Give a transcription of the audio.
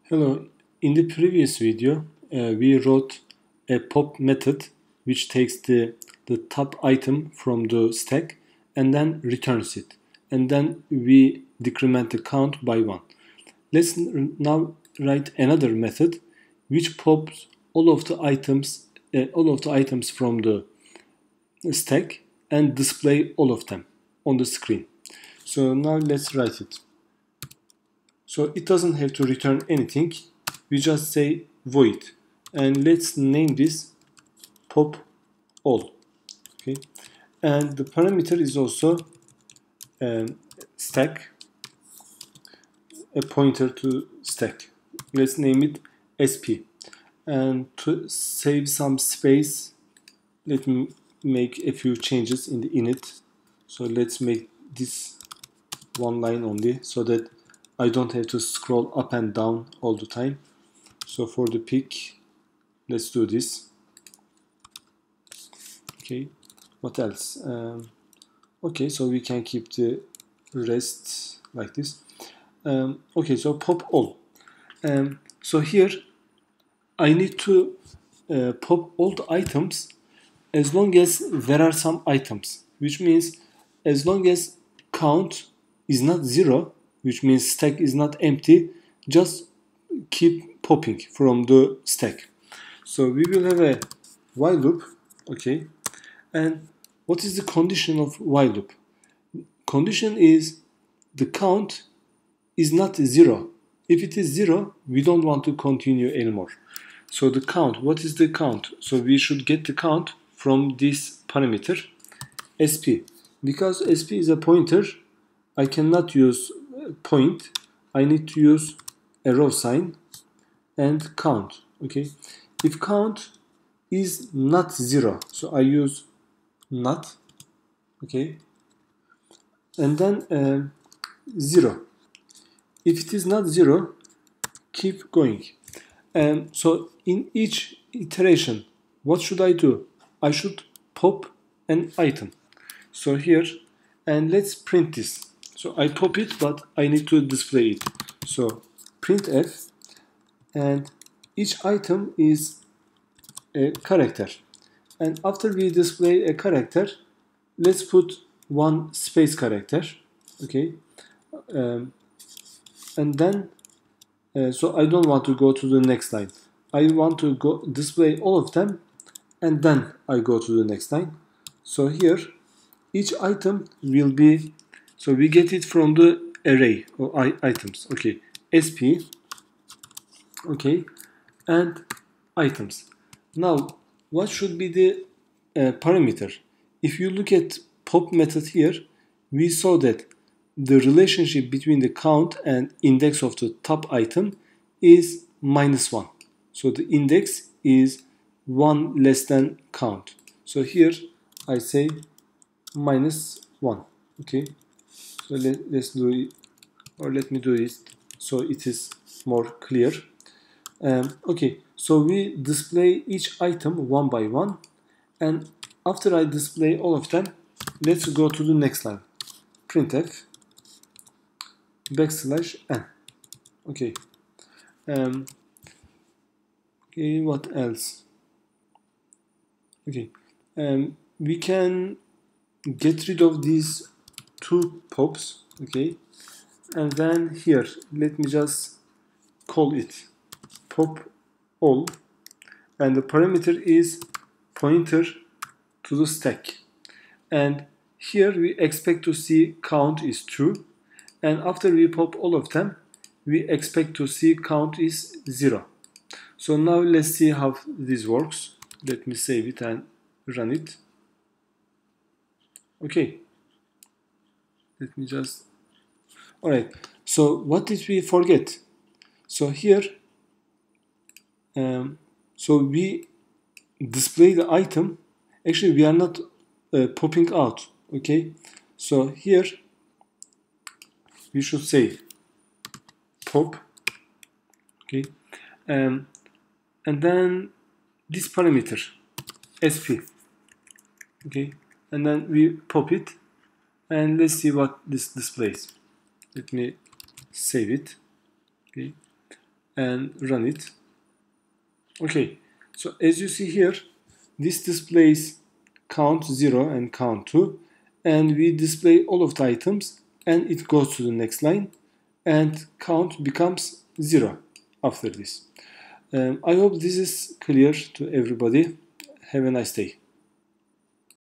Hello, in the previous video we wrote a pop method which takes the top item from the stack and then returns it, and then we decrement the count by 1. Let's now write another method which pops all of the items from the stack and display all of them on the screen. So now let's write it. So it doesn't have to return anything. We just say void, and let's name this popAll. Okay, and the parameter is also stack, a pointer to stack. Let's name it sp. And to save some space, let me make a few changes in the init. So let's make this one line only so that I don't have to scroll up and down all the time. So for the pick, let's do this. Okay, what else? Okay, so we can keep the rest like this. Okay, so pop all. So here I need to pop all the items as long as there are some items, which means as long as count is not 0, which means stack is not empty, just keep popping from the stack. So we will have a while loop, okay? And what is the condition of while loop? Condition is the count is not 0. If it is 0, we don't want to continue anymore. So the count, what is the count? So we should get the count from this parameter sp. Because sp is a pointer, I cannot use point. I need to use arrow sign and count. Okay, if count is not 0, so I use not. Okay, and then 0. If it is not 0, keep going. So in each iteration, what should I do? I should pop an item. So here, and let's print this. So I pop it, but I need to display it. So printf, and each item is a character. And after we display a character, let's put one space character. Okay, and then so I don't want to go to the next line. I want to go display all of them, and then I go to the next line. So here, each item will be, so we get it from the array or items. Okay, sp. Okay, and items. Now, what should be the parameter? If you look at pop method here, we saw that the relationship between the count and index of the top item is -1. So the index is 1 less than count. So here I say -1. Okay, so let's do it, or let me do it so it is more clear. Okay, so we display each item one by one, and after I display all of them, let's go to the next line. Printf \n. Okay. Okay, what else? Okay, we can get rid of these two pops. Okay, and then here let me just call it popAll, and the parameter is pointer to the stack, and here we expect to see count is true, and after we pop all of them, we expect to see count is 0. So now let's see how this works. Let me save it and run it. Okay, let me just, all right, so what did we forget? So here, so we display the item. Actually, we are not popping out. Okay, so here we should say pop. Okay, and then this parameter sp. Okay, and then we pop it, and let's see what this displays. Let me save it. Okay, and run it. Okay, so as you see here, this displays count 0 and count 2, and we display all of the items and it goes to the next line and count becomes 0 after this. I hope this is clear to everybody. Have a nice day.